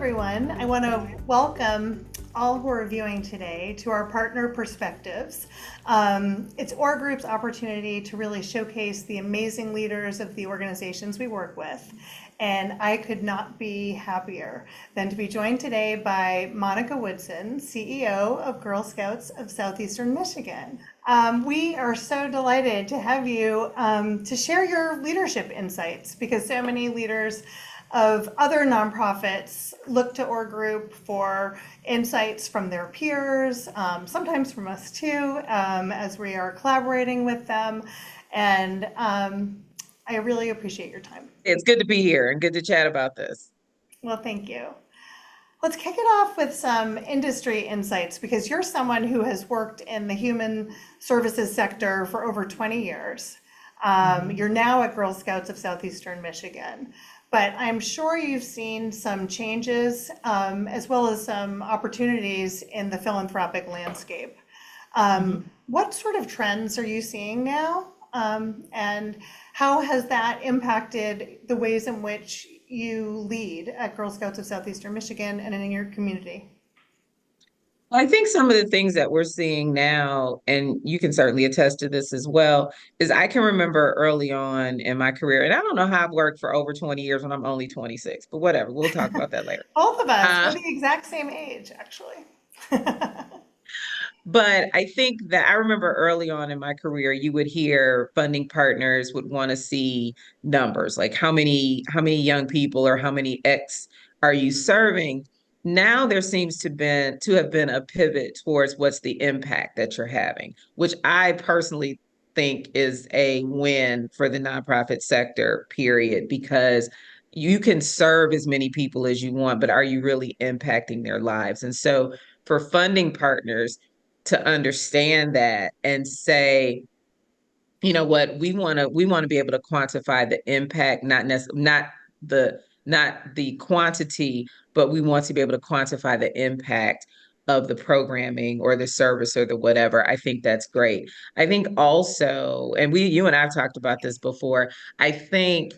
everyone. I want to welcome all who are viewing today to our Partner Perspectives. It's Orr Group's opportunity to really showcase the amazing leaders of the organizations we work with. And I could not be happier than to be joined today by Monica Woodson, CEO of Girl Scouts of Southeastern Michigan. We are so delighted to have you to share your leadership insights, because so many leaders of other nonprofits look to Orr Group for insights from their peers, sometimes from us too, as we are collaborating with them. And I really appreciate your time. It's good to be here and good to chat about this. Well, thank you. Let's kick it off with some industry insights, because you're someone who has worked in the human services sector for over 20 years. You're now at Girl Scouts of Southeastern Michigan, but I'm sure you've seen some changes as well as some opportunities in the philanthropic landscape. What sort of trends are you seeing now? And how has that impacted the ways in which you lead at Girl Scouts of Southeastern Michigan and in your community? I think some of the things that we're seeing now, and you can certainly attest to this as well, is I can remember early on in my career, and I don't know how I've worked for over 20 years when I'm only 26, but whatever, we'll talk about that later. Both of us, we're Uh, the exact same age, actually. But I think that I remember early on in my career, you would hear funding partners would want to see numbers, like how many young people or how many X are you serving? Now there seems to have been a pivot towards what's the impact that you're having, which I personally think is a win for the nonprofit sector, period, because you can serve as many people as you want, but are you really impacting their lives? And so for funding partners, to understand that and say, you know what, we want to be able to quantify the impact, not the quantity, but we want to be able to quantify the impact of the programming or the service or the whatever. I think that's great. I think also, and you and I've talked about this before, I think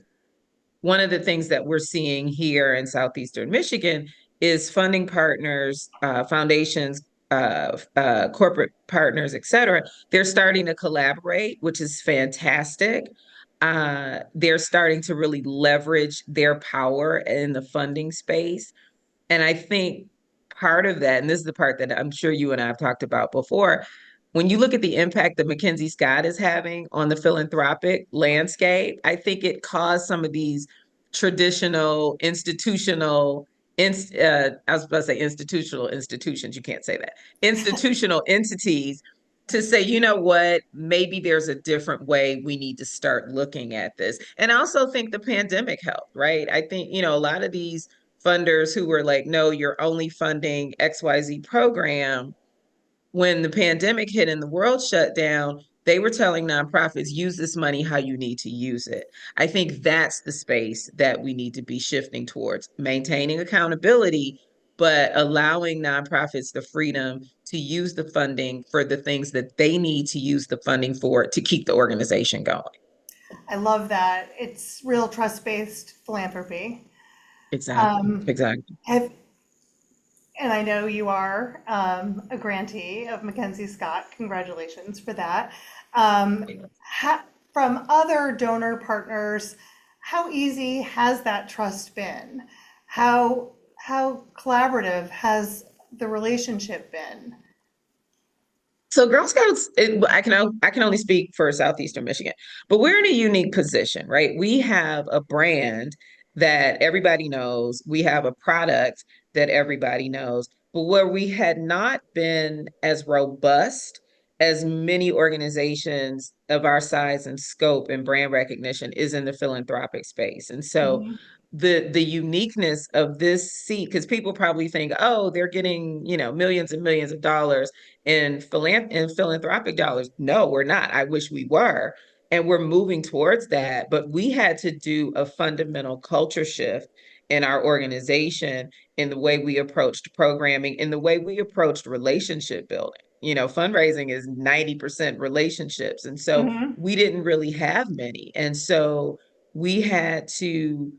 one of the things that we're seeing here in Southeastern Michigan is funding partners, foundations, corporate partners, et cetera. They're starting to collaborate, which is fantastic. They're starting to really leverage their power in the funding space. And I think part of that, and this is the part that I'm sure you and I have talked about before, when you look at the impact that Mackenzie Scott is having on the philanthropic landscape, I think it caused some of these traditional I was about to say institutional institutions, you can't say that, institutional entities to say, you know what, maybe there's a different way we need to start looking at this. And I also think the pandemic helped, right? I think, a lot of these funders who were like, no, you're only funding XYZ program. When the pandemic hit and the world shut down, they were telling nonprofits, use this money how you need to use it. I think that's the space that we need to be shifting towards, maintaining accountability, but allowing nonprofits the freedom to use the funding for the things that they need to use the funding for to keep the organization going. I love that. It's real trust-based philanthropy. Exactly. Um, Exactly. have, and I know you are a grantee of Mackenzie Scott. Congratulations for that. Um, from other donor partners, how easy has that trust been? How collaborative has the relationship been? So Girl Scouts, I can only speak for Southeastern Michigan, but we're in a unique position, right? We have a brand that everybody knows. We have a product that everybody knows. But where we had not been as robust as many organizations of our size and scope and brand recognition is in the philanthropic space. And so Mhm. the uniqueness of this seat, because people probably think, oh, they're getting, millions and millions of dollars in philanthropic dollars. No, we're not. I wish we were. And we're moving towards that. But we had to do a fundamental culture shift in our organization, in the way we approached programming, in the way we approached relationship building. Fundraising is 90% relationships. And so Mhm. we didn't really have many. And so we had to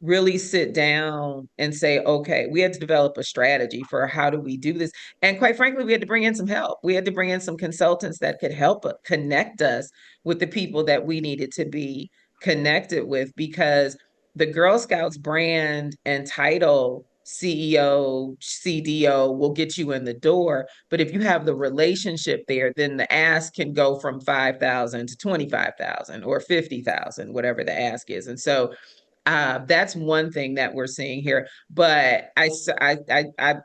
really sit down and say, okay, we had to develop a strategy for how do we do this. And quite frankly, we had to bring in some help. We had to bring in some consultants that could help connect us with the people that we needed to be connected with, because the Girl Scouts brand and title, CEO, CDO, will get you in the door. But if you have the relationship there, then the ask can go from 5,000 to 25,000 or 50,000, whatever the ask is. And so that's one thing that we're seeing here. But I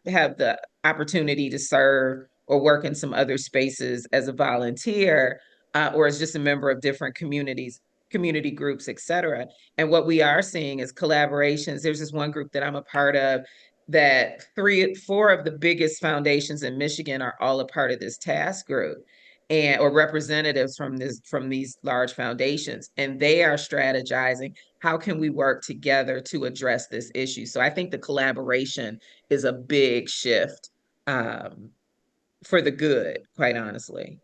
have the opportunity to serve or work in some other spaces as a volunteer, or as just a member of different communities, community groups, et cetera. And what we are seeing is collaborations. There's this one group that I'm a part of that four of the biggest foundations in Michigan are all a part of this task group, and or representatives from these large foundations, and they are strategizing how can we work together to address this issue. So I think the collaboration is a big shift, um, for the good, quite honestly.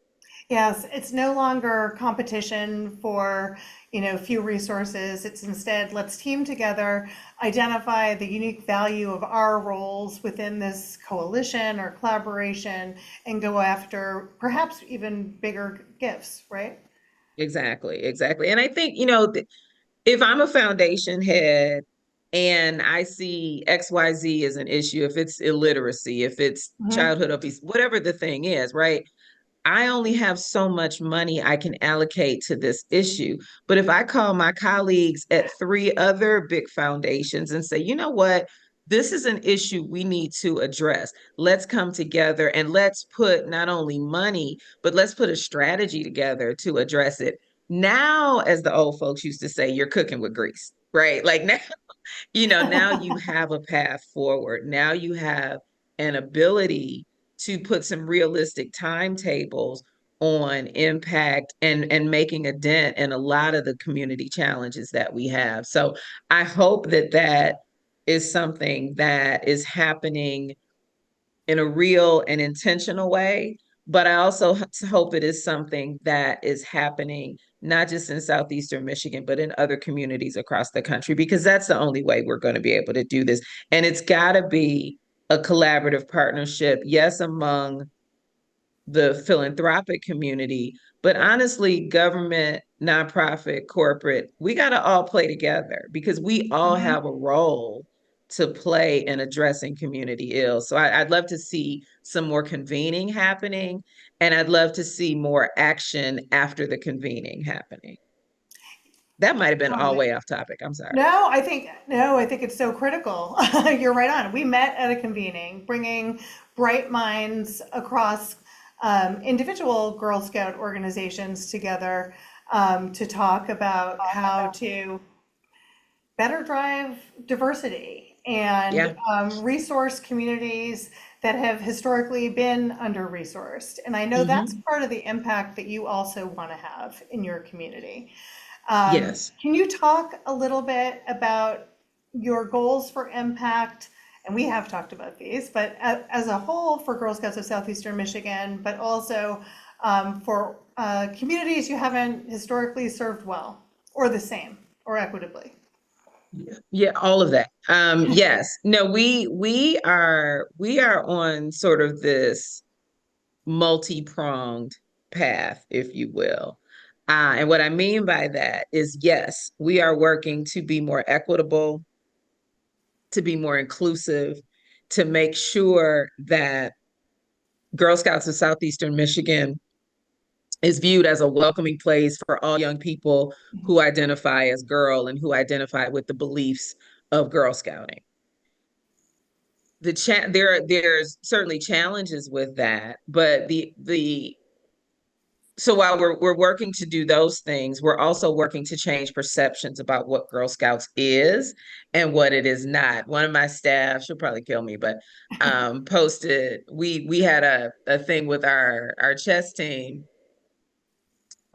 Yes, it's no longer competition for, few resources. It's instead, let's team together, identify the unique value of our roles within this coalition or collaboration, and go after perhaps even bigger gifts, right? Exactly, exactly. And I think, if I'm a foundation head and I see XYZ as an issue, if it's illiteracy, if it's Mhm. childhood abuse, whatever the thing is, right? I only have so much money I can allocate to this issue. But if I call my colleagues at three other big foundations and say, you know what, this is an issue we need to address. Let's come together and let's put not only money, but let's put a strategy together to address it. Now, as the old folks used to say, you're cooking with grease, right? Like now, now you have a path forward. Now you have an ability to put some realistic timetables on impact and making a dent in a lot of the community challenges that we have. So I hope that that is something that is happening in a real and intentional way. But I also hope it is something that is happening not just in Southeastern Michigan, but in other communities across the country, because that's the only way we're going to be able to do this. And it's got to be a collaborative partnership, yes, among the philanthropic community, but honestly, government, nonprofit, corporate, we got to all play together because we all Mhm. have a role to play in addressing community ills. So I'd love to see some more convening happening, and I'd love to see more action after the convening happening. That might have been Got all it. way off topic. I'm sorry. No, I think it's so critical. You're right on. We met at a convening, bringing bright minds across individual Girl Scout organizations together to talk about how to better drive diversity and Yeah. resource communities that have historically been under-resourced. And I know that's Hmm. part of the impact that you also want to have in your community. Yes. Can you talk a little bit about your goals for impact? And we have talked about these, but as a whole for Girl Scouts of Southeastern Michigan, but also for communities you haven't historically served well, or the same, or equitably. Yeah, all of that. Yes. No, we are on sort of this multi-pronged path, if you will. And what I mean by that is, yes, we are working to be more equitable, to be more inclusive, to make sure that Girl Scouts of Southeastern Michigan is viewed as a welcoming place for all young people who identify as girl and who identify with the beliefs of Girl Scouting. There's certainly challenges with that, but the so while we're working to do those things, we're also working to change perceptions about what Girl Scouts is and what it is not. One of my staff, she'll probably kill me, but posted, we had a thing with our chess team.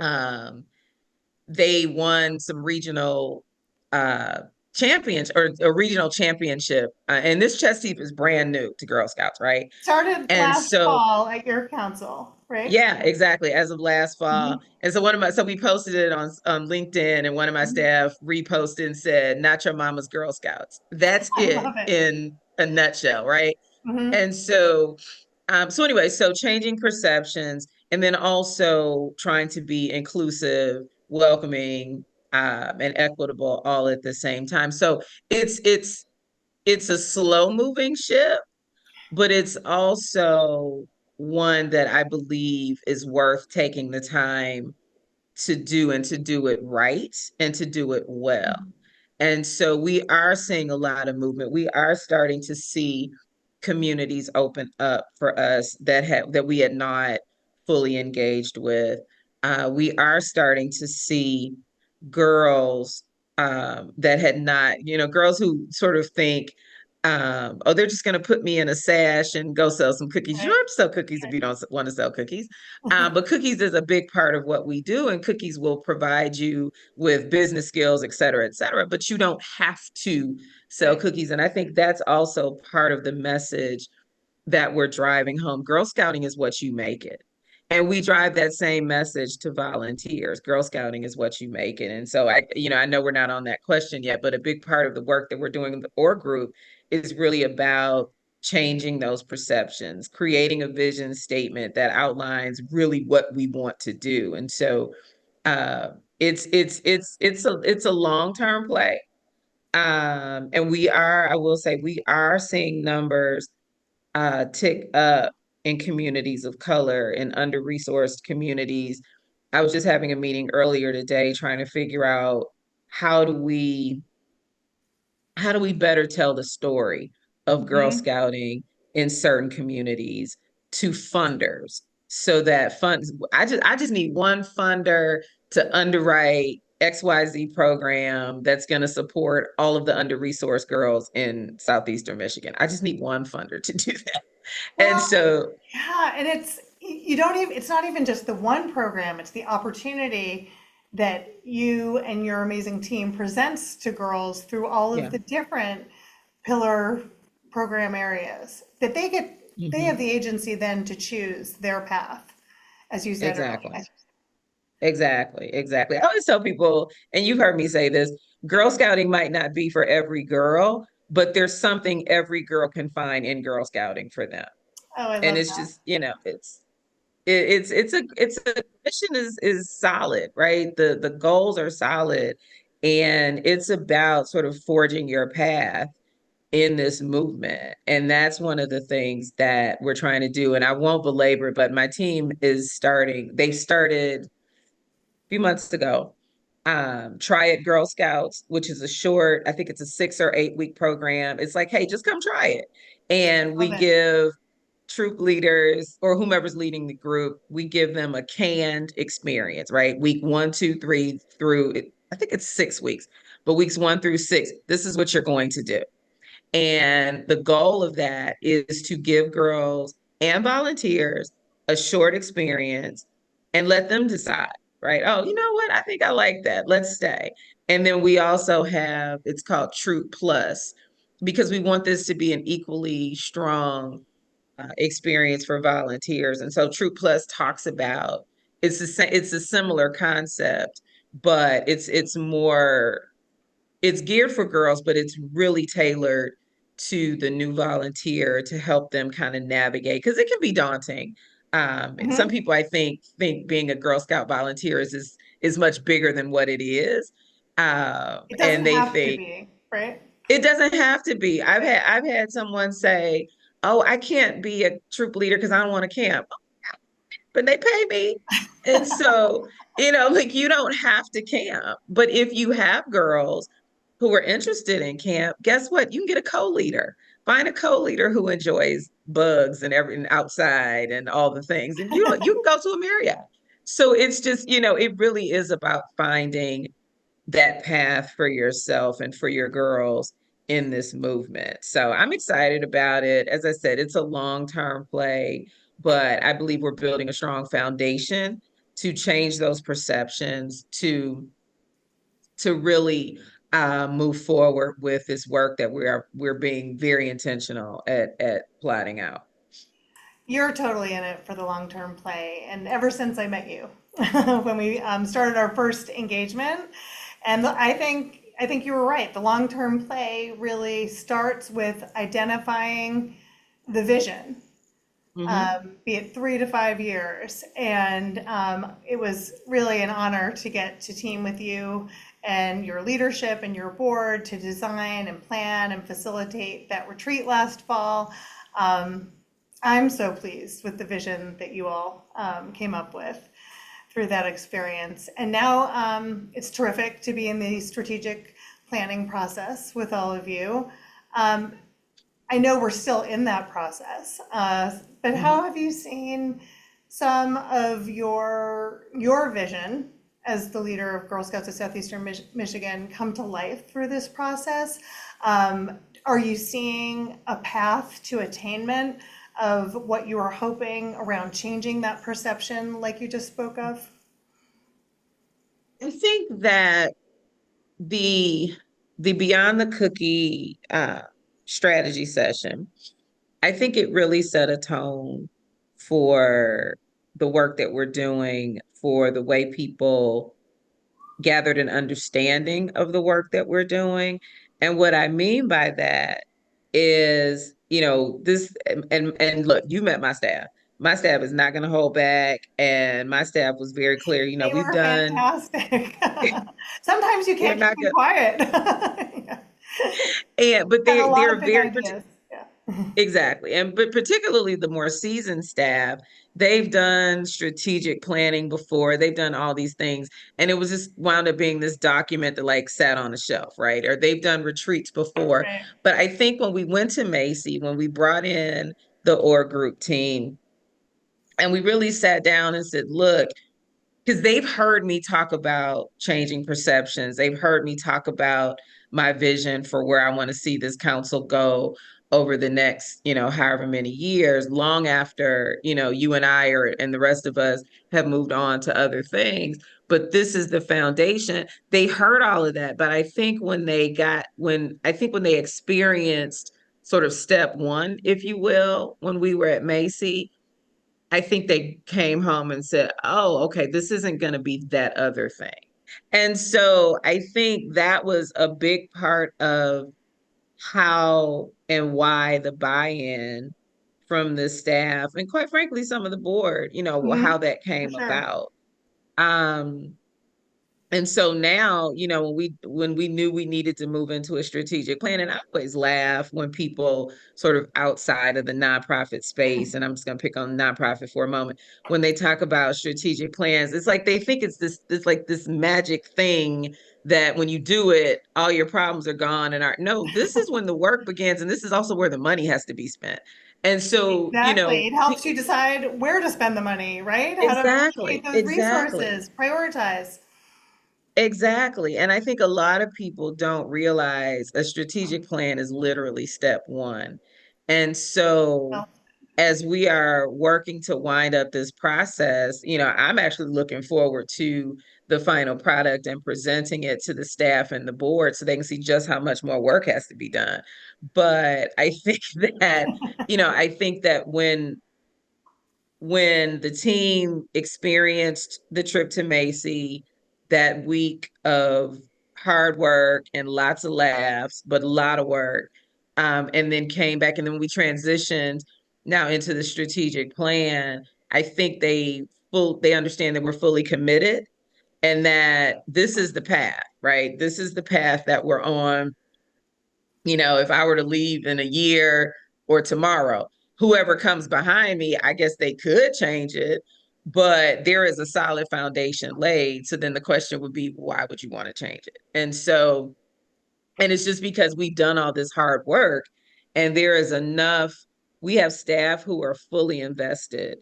Um, they won some regional uh champions or a regional championship. And this chess team is brand new to Girl Scouts, right? Started And last so fall at your council, right? Yeah, exactly. As of last fall. Mhm. And so we posted it on LinkedIn, and one of my staff reposted and said, "Not your mama's Girl Scouts." That's I it love it. in a nutshell, right? Hmm. And so anyway, so changing perceptions and then also trying to be inclusive, welcoming, and equitable all at the same time. So it's it's it's a slow moving ship, but it's also one that I believe is worth taking the time to do and to do it right and to do it well. And so we are seeing a lot of movement. We are starting to see communities open up for us that we had not fully engaged with. We are starting to see girls that had not, girls who sort of think, oh, they're just going to put me in a sash and go sell some cookies. You Right. don't have to sell cookies if you don't want to sell cookies. But cookies is a big part of what we do, and cookies will provide you with business skills, et cetera, et cetera. But you don't have to sell Right. cookies. And I think that's also part of the message that we're driving home. Girl Scouting is what you make it. And we drive that same message to volunteers. Girl Scouting is what you make it. And so I know we're not on that question yet, but a big part of the work that we're doing in the Orr Group is really about changing those perceptions, creating a vision statement that outlines really what we want to do. And so uh, it's a long-term play. And I will say, we are seeing numbers tick up in communities of color and under-resourced communities. I was just having a meeting earlier today trying to figure out how do we how do we better tell the story of Girl Hmm. Scouting in certain communities to funders so that funds I just need one funder to underwrite XYZ program that's going to support all of the under-resourced girls in Southeastern Michigan. I just need one funder to do that. And Well, so, yeah, and you don't even it's not even just the one program, it's the opportunity that you and your amazing team presents to girls through all of yeah. the different pillar program areas that they have Mhm. the agency then to choose their path, as you said Exactly. earlier. Exactly. I always tell people, and you've heard me say this, Girl Scouting might not be for every girl, but there's something every girl can find in Girl Scouting for them. Oh, I And love it's that. just, it's a mission is solid, right? The goals are solid, and it's about sort of forging your path in this movement. And that's one of the things that we're trying to do. And I won't belabor it, but my team they've started few months ago. Try It Girl Scouts, which is I think it's a 6 or 8 week program. It's like, hey, just come try it. And Love we it. give troop leaders or whomever's leading the group, we give them a canned experience, right? Week 1, 2, 3 through, I think it's 6 weeks, but weeks 1 through 6, this is what you're going to do. And the goal of that is to give girls and volunteers a short experience and let them decide, right? Oh, you know what? I think I like that. Let's stay. And then we also have, it's called Troop Plus, because we want this to be an equally strong experience for volunteers. And so Troop Plus talks about it's a similar concept, but it's geared for girls, but it's really tailored to the new volunteer to help them kind of navigate because it can be daunting. Some Hmm. people I think being a Girl Scout volunteer is much bigger than what it is, It doesn't and they have to think be, right? it doesn't have to be. I've had someone say, "Oh, I can't be a troop leader because I don't want to camp," but they pay me. And so, like you don't have to camp. But if you have girls who are interested in camp, guess what? You can get a co-leader. Find a co-leader who enjoys bugs and everything outside and all the things. And you can go to a myriad. So it's just, it really is about finding that path for yourself and for your girls in this movement. So I'm excited about it. As I said, it's a long-term play, but I believe we're building a strong foundation to change those perceptions to really move forward with this work that we're being very intentional at plotting out. You're totally in it for the long-term play, and ever since I met you, when we started our first engagement, and I think you were right. The long-term play really starts with identifying the vision, Hmm. be it 3 to 5 years. And it was really an honor to get to team with you and your leadership and your board to design and plan and facilitate that retreat last fall. Um, I'm so pleased with the vision that you all came up with through that experience. And now it's terrific to be in the strategic planning process with all of you. Um, I know we're still in that process, but how Hmm. have you seen some of your vision as the leader of Girl Scouts of Southeastern Michigan come to life through this process? Are you seeing a path to attainment of what you are hoping around changing that perception, like you just spoke of? I think that the the Beyond the Cookie strategy session, I think it really set a tone for the work that we're doing, for the way people gathered an understanding of the work that we're doing. And what I mean by that is, this and look, you met my staff. My staff is not going to hold back, and my staff was very clear. They We've were done. fantastic. Sometimes you They're can't keep not them going, quiet. Yeah. and but Had a lot they're of big very ideas. Yeah. exactly. And but particularly the more seasoned staff, they've done strategic planning before. They've done all these things. And it was just wound up being this document that like sat on a shelf, right? Or they've done retreats before. Right. But I think when we went to Macy, when we brought in the Orr Group team, and we really sat down and said, look, because they've heard me talk about changing perceptions. They've heard me talk about my vision for where I want to see this council go over the next, however many years, long after, you and I and the rest of us have moved on to other things. But this is the foundation. They heard all of that. But I think when they experienced sort of step one, if you will, when we were at Macy, I think they came home and said, oh, okay, this isn't going to be that other thing. And so I think that was a big part of how and why the buy-in from the staff and quite frankly, some of the board, how Hmm. that For came sure. about. Um, and so now, when we knew we needed to move into a strategic plan, and I always laugh when people sort of outside of the nonprofit space, and I'm just going to pick on nonprofit for a moment, when they talk about strategic plans, it's like they think it's like this magic thing that when you do it, all your problems are gone and are no, this is when the work begins, and this is also where the money has to be spent. And so, Exactly. It helps you decide where to spend the money, right? How to allocate exactly, those exactly. resources, prioritize. Exactly. And I think a lot of people don't realize a strategic plan is literally step one. And so Well, as we are working to wind up this process, I'm actually looking forward to the final product and presenting it to the staff and the board so they can see just how much more work has to be done. But I think I think that when the team experienced the trip to Macy, that week of hard work and lots of laughs, but a lot of work, and then came back, and then we transitioned now into the strategic plan. I think they understand that we're fully committed and that this is the path, right? This is the path that we're on. If I were to leave in a year or tomorrow, whoever comes behind me, I guess they could change it, but there is a solid foundation laid. So then the question would be, why would you want to change it? And it's just because we've done all this hard work and there is enough, we have staff who are fully invested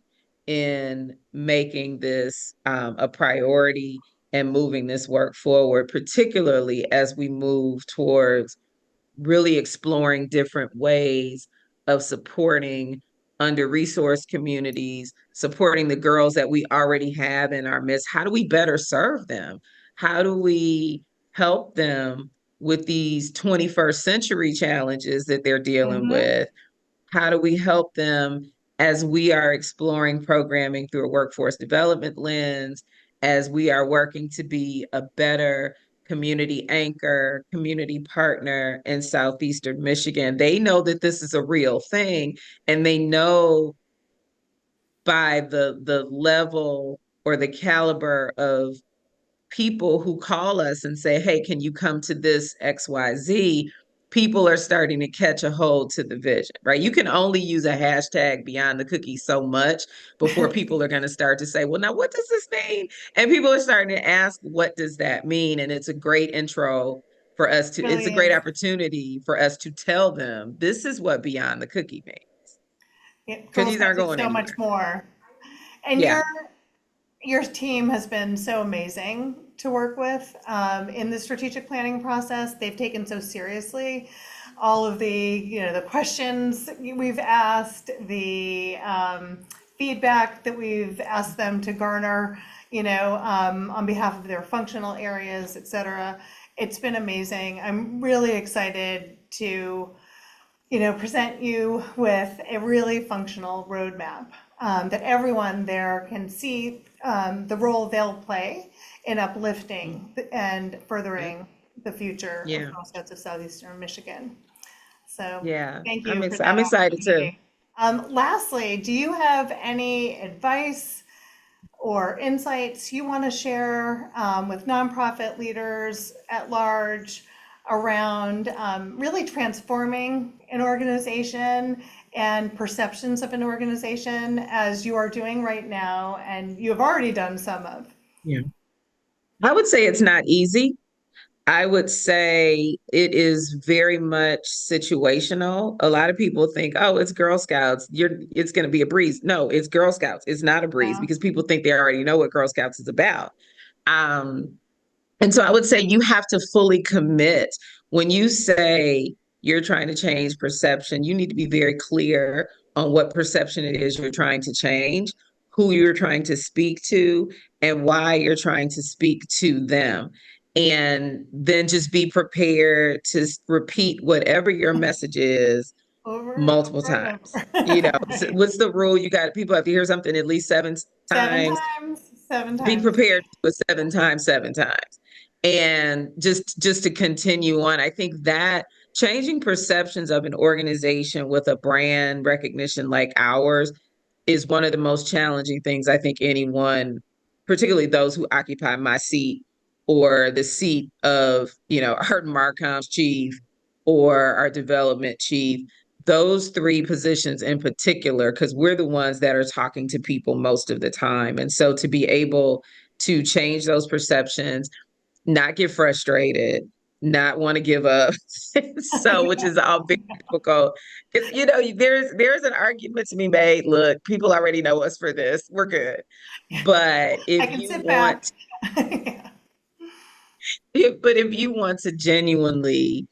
in making this a priority and moving this work forward, particularly as we move towards really exploring different ways of supporting under-resourced communities, supporting the girls that we already have in our midst. How do we better serve them? How do we help them with these 21st century challenges that they're dealing mhm. with? How do we help them as we are exploring programming through a workforce development lens, as we are working to be a better community anchor, community partner in Southeastern Michigan. They know that this is a real thing, and they know by the level or the caliber of people who call us and say, hey, can you come to this XYZ? People are starting to catch a hold to the vision, right? You can only use a hashtag beyond the cookie so much before people are going to start to say, well, now what does this mean? And people are starting to ask, what does that mean? And it's a great intro for us to, it's a Really great is. opportunity for us to tell them this is what beyond the cookie means. Because Girl these aren't Scouts is going so much anywhere. more. And Yeah. your team has been so amazing to work with in the strategic planning process. They've taken so seriously all of the questions we've asked, the feedback that we've asked them to garner, on behalf of their functional areas, et cetera. It's been amazing. I'm really excited to present you with a really functional roadmap that everyone there can see the role they'll play in uplifting and furthering the future of Yeah. Girl Scouts of Southeastern Michigan. So Yeah. thank you for I'm that excited too. opportunity. Lastly, do you have any advice or insights you want to share with nonprofit leaders at large around really transforming an organization and perceptions of an organization as you are doing right now and you have already done some of? Yeah. I would say it's not easy. I would say it is very much situational. A lot of people think, oh, it's Girl Scouts. It's going to be a breeze. No, it's Girl Scouts. It's not a breeze Yeah. because people think they already know what Girl Scouts is about. Um, and so I would say you have to fully commit. When you say you're trying to change perception, you need to be very clear on what perception it is you're trying to change, who you're trying to speak to, and why you're trying to speak to them. And then just be prepared to repeat whatever your message is Over and multiple over and times. over. So Right. what's the rule? You got people have to hear something at least seven Seven times. times, seven Be times. prepared to do it seven times, and just to continue on. I think that changing perceptions of an organization with a brand recognition like ours is one of the most challenging things I think anyone, particularly those who occupy my seat or the seat of, our Marcom's chief or our development chief, those three positions in particular, because we're the ones that are talking to people most of the time. And so to be able to change those perceptions, not get frustrated, not want to give up. So, which is all very difficult. Because there's an argument to be made. Look, people already know us for this. We're good. But I if can you sit back. want, Yeah. but if you want to genuinely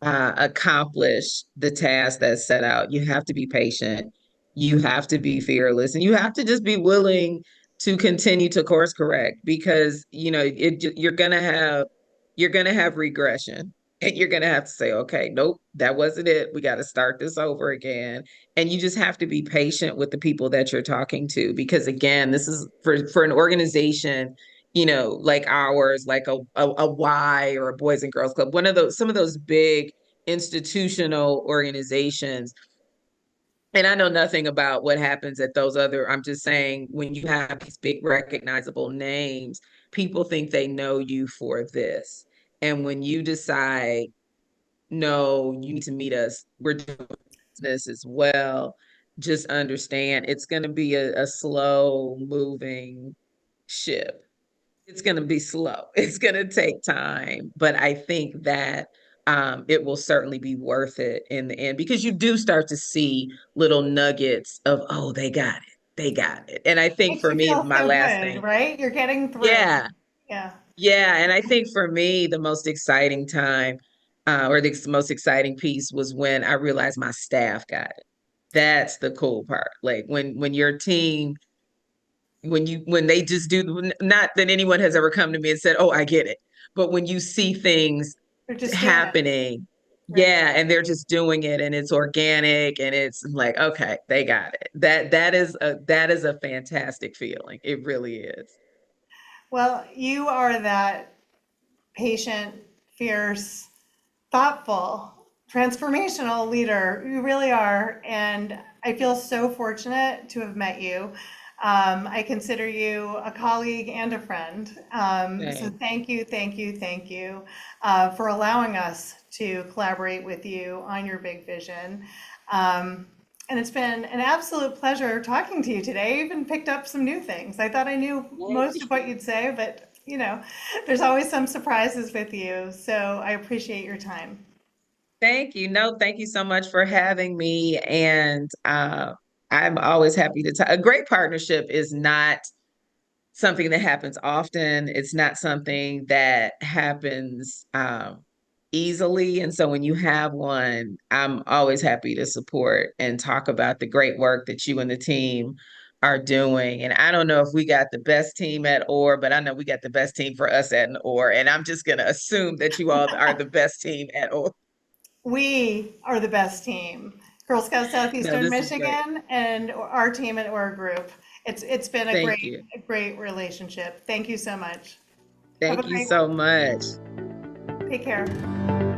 accomplish the task that's set out. You have to be patient. You have to be fearless, and you have to just be willing to continue to course correct because you're gonna have regression, and you're gonna have to say, okay, nope, that wasn't it. We got to start this over again. And you just have to be patient with the people that you're talking to because again, this is for an organization like ours, like a Y or a Boys and Girls Club, some of those big institutional organizations. And I know nothing about what happens at those other, I'm just saying when you have these big recognizable names, people think they know you for this. And when you decide, no, you need to meet us, we're doing this as well, just understand it's going to be a slow moving ship. It's going to be slow. It's going to take time, but I think that it will certainly be worth it in the end because you do start to see little nuggets of, oh, they got it. They got it. And I think Makes for you me, feel my so last good, thing, right? You're getting through. yeah, Yeah. yeah. And I think for me, the most exciting time or the most exciting piece was when I realized my staff got it. That's the cool part. Like when your team when they just do, not that anyone has ever come to me and said, oh, I get it, but when you see things They're just doing it. happening Right. Yeah, and they're just doing it and it's organic and it's like, okay, they got it. That is a fantastic feeling. It really is. Well, you are that patient, fierce, thoughtful, transformational leader. You really are. And I feel so fortunate to have met you. I consider you a colleague and a friend. So Same. thank you, thank you, thank you for allowing us to collaborate with you on your big vision. And it's been an absolute pleasure talking to you today. I even picked up some new things. I thought I knew most of what you'd say, but there's always some surprises with you. So I appreciate your time. Thank you. No, thank you so much for having me. And I'm always happy to talk. A great partnership is not something that happens often. It's not something that happens easily. And so when you have one, I'm always happy to support and talk about the great work that you and the team are doing. And I don't know if we got the best team at Orr, but I know we got the best team for us at Orr. And I'm just going to assume that you all are the best team at Orr. We are the best team. Girl Scouts No, Southeastern this is great. Michigan and our team at Orr Group. It's been Thank you. a great relationship. Thank you so much. Have a Thank you great so one. much. Take care.